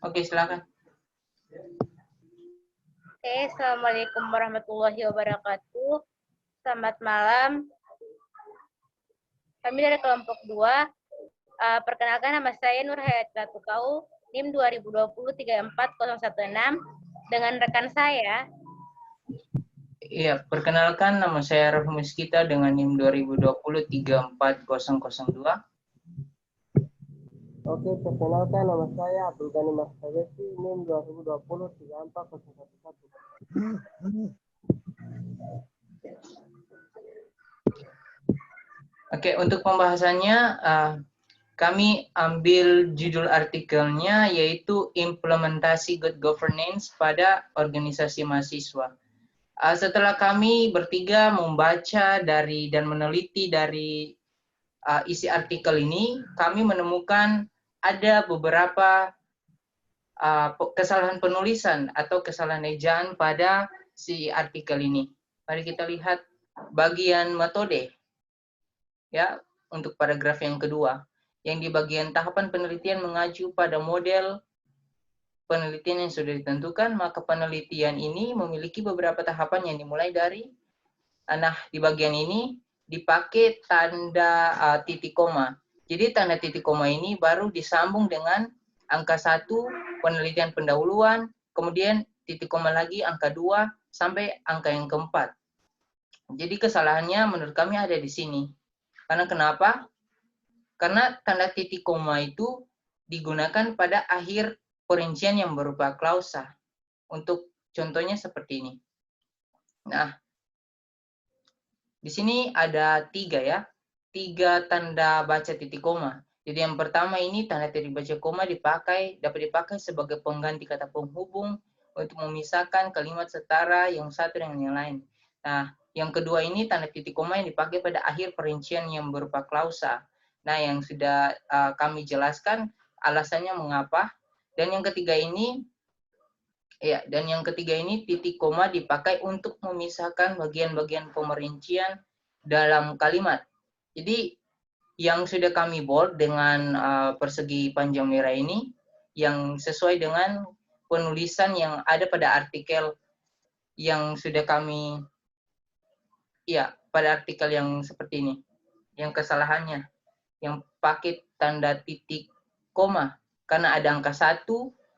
Oke, silakan. Oke, Assalamualaikum warahmatullahi wabarakatuh. Selamat malam. Kami dari kelompok 2. Perkenalkan, nama saya Nur Hayati Latukau, NIM 2020-34016. Dengan rekan saya. Iya, perkenalkan nama saya Rafi Miskita dengan NIM 2020-34002. Oke, perkenalkan nama saya Abdul Ghani Mas Fawzi, NIM 2020-34011. Oke, untuk pembahasannya kami ambil judul artikelnya yaitu implementasi good governance pada organisasi mahasiswa. Setelah kami bertiga membaca dan meneliti dari isi artikel ini, kami menemukan ada beberapa kesalahan penulisan atau kesalahan ejaan pada si artikel ini. Mari kita lihat bagian metode. Ya, untuk paragraf yang kedua, yang di bagian tahapan penelitian mengacu pada model penelitian yang sudah ditentukan, maka penelitian ini memiliki beberapa tahapan yang dimulai dari, nah di bagian ini dipakai tanda titik koma. Jadi tanda titik koma ini baru disambung dengan angka 1 penelitian pendahuluan, kemudian titik koma lagi angka 2 sampai angka yang keempat. Jadi kesalahannya menurut kami ada di sini. Karena kenapa? Karena tanda titik koma itu digunakan pada akhir perincian yang berupa klausa. Untuk contohnya seperti ini. Nah, di sini ada 3 ya. 3 tanda baca titik koma. Jadi yang pertama ini tanda titik baca koma dapat dipakai sebagai pengganti kata penghubung untuk memisahkan kalimat setara yang satu dengan yang lain. Nah, yang kedua ini tanda titik koma yang dipakai pada akhir perincian yang berupa klausa. Nah, yang sudah kami jelaskan alasannya mengapa. Dan yang ketiga ini titik koma dipakai untuk memisahkan bagian-bagian pemerincian dalam kalimat. Jadi yang sudah kami bold dengan persegi panjang merah ini yang sesuai dengan penulisan yang ada pada artikel yang sudah kami pada artikel yang seperti ini, yang kesalahannya yang pakai tanda titik koma karena ada angka 1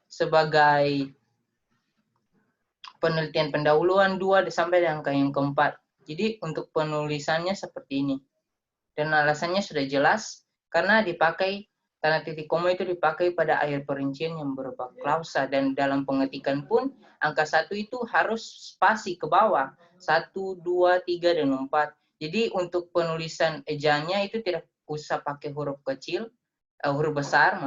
sebagai penelitian pendahuluan, 2 sampai angka yang keempat. Jadi untuk penulisannya seperti ini. Dan alasannya sudah jelas karena dipakai tanda titik koma itu dipakai pada akhir perincian yang berupa klausa, dan dalam pengetikan pun angka 1 itu harus spasi ke bawah 1, 2, 3, dan 4. Jadi untuk penulisan ejaannya itu tidak usah pakai huruf kecil, huruf besar,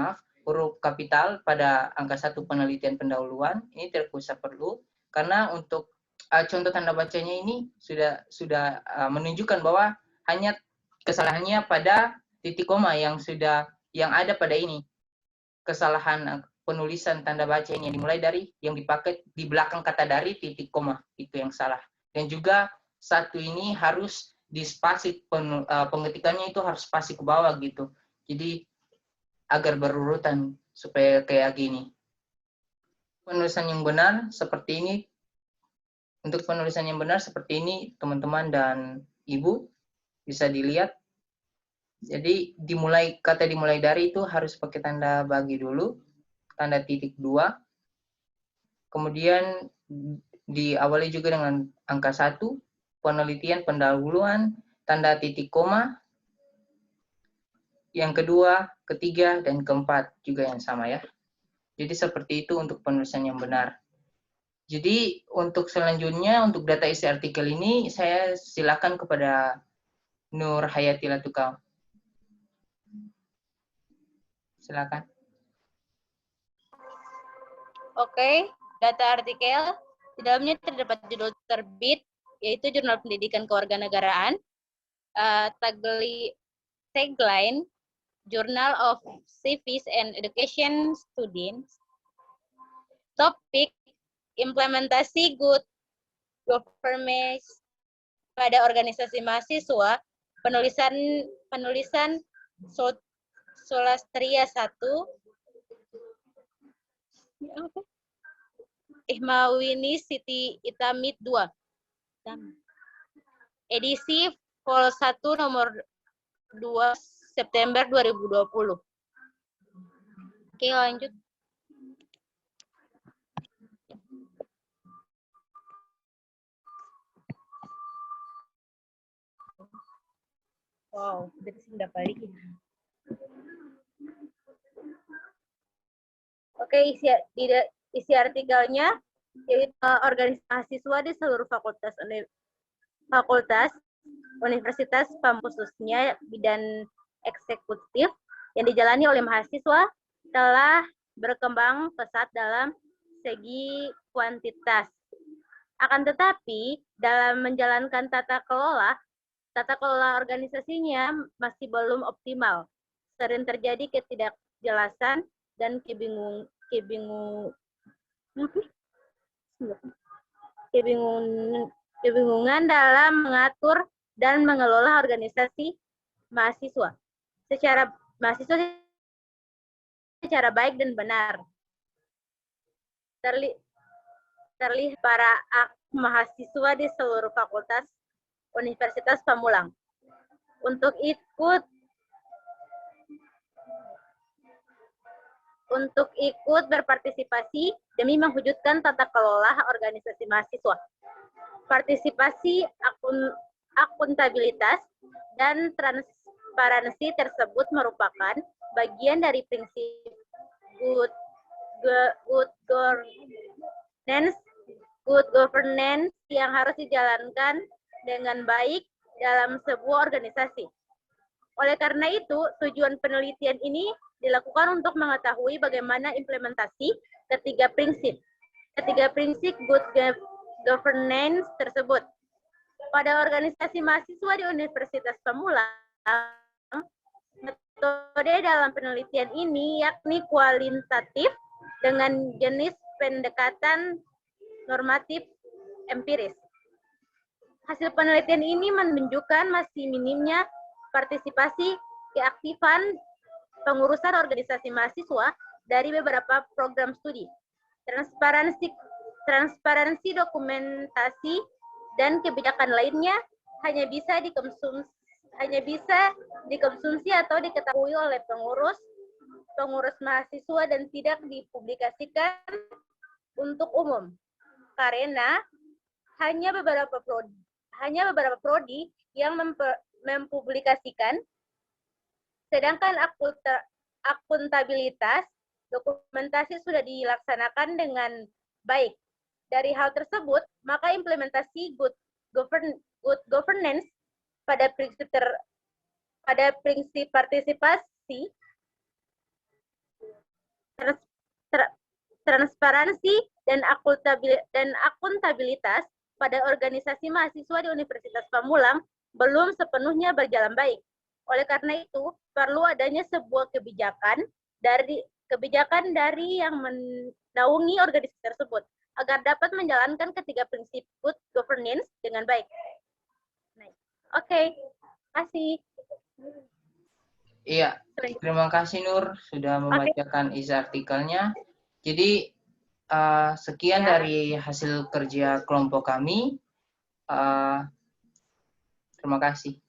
huruf kapital pada angka 1 penelitian pendahuluan, ini tidak usah perlu, karena untuk contoh tanda bacanya ini sudah menunjukkan bahwa hanya kesalahannya pada titik koma yang ada pada ini. Kesalahan penulisan tanda baca ini yang dimulai dari yang dipakai di belakang kata dari titik koma, itu yang salah. Dan juga 1 ini harus di spasi pengetikannya itu harus spasi ke bawah gitu. Jadi agar berurutan supaya kayak gini. Penulisan yang benar seperti ini. Untuk penulisan yang benar seperti ini, teman-teman dan ibu bisa dilihat. Jadi kata dimulai dari itu harus pakai tanda bagi dulu, tanda titik 2. Kemudian diawali juga dengan angka 1, penelitian pendahuluan, tanda titik koma. Yang kedua, ketiga, dan keempat juga yang sama ya. Jadi seperti itu untuk penulisan yang benar. Jadi untuk selanjutnya, untuk data isi artikel ini, saya silakan kepada Nur Hayati Latukau. Silakan. Oke, data artikel. Di dalamnya terdapat judul terbit, yaitu Jurnal Pendidikan Kewarganegaraan. Tagline, Journal of Civics and Education Students. Topik, implementasi good governance pada organisasi mahasiswa, penulisan Sulastria 1, Ihmawini Siti Itamid 2. Edisi Vol 1 nomor 2 September 2020. Oke, lanjut. Wow, berarti sudah balik ya. Oke, isi artikelnya yaitu organisasi mahasiswa di seluruh fakultas universitas, khususnya bidang eksekutif yang dijalani oleh mahasiswa telah berkembang pesat dalam segi kuantitas. Akan tetapi, dalam menjalankan tata kelola organisasinya masih belum optimal. Sering terjadi ketidakjelasan dan kebingungan dalam mengatur dan mengelola organisasi mahasiswa secara baik dan benar. Terlihat para mahasiswa di seluruh fakultas Universitas Pamulang untuk ikut berpartisipasi demi mewujudkan tata kelola organisasi mahasiswa. Partisipasi, akuntabilitas, dan transparansi tersebut merupakan bagian dari prinsip good governance yang harus dijalankan dengan baik dalam sebuah organisasi. Oleh karena itu, tujuan penelitian ini dilakukan untuk mengetahui bagaimana implementasi ketiga prinsip good governance tersebut. Pada organisasi mahasiswa di Universitas Pamulang, metode dalam penelitian ini yakni kualitatif dengan jenis pendekatan normatif empiris. Hasil penelitian ini menunjukkan masih minimnya partisipasi keaktifan pengurusan organisasi mahasiswa dari beberapa program studi. Transparansi dokumentasi dan kebijakan lainnya hanya bisa dikonsumsi atau diketahui oleh pengurus mahasiswa dan tidak dipublikasikan untuk umum karena hanya beberapa prodi yang mempublikasikan, sedangkan akuntabilitas dokumentasi sudah dilaksanakan dengan baik. Dari hal tersebut, maka implementasi good governance pada prinsip partisipasi, transparansi, dan akuntabilitas pada organisasi mahasiswa di Universitas Pamulang belum sepenuhnya berjalan baik. Oleh karena itu, perlu adanya sebuah kebijakan dari yang menaungi organisasi tersebut agar dapat menjalankan ketiga prinsip good governance dengan baik. Oke, kasih. Iya, terima kasih Nur sudah membacakan isi artikelnya. Jadi sekian dari hasil kerja kelompok kami. Terima kasih.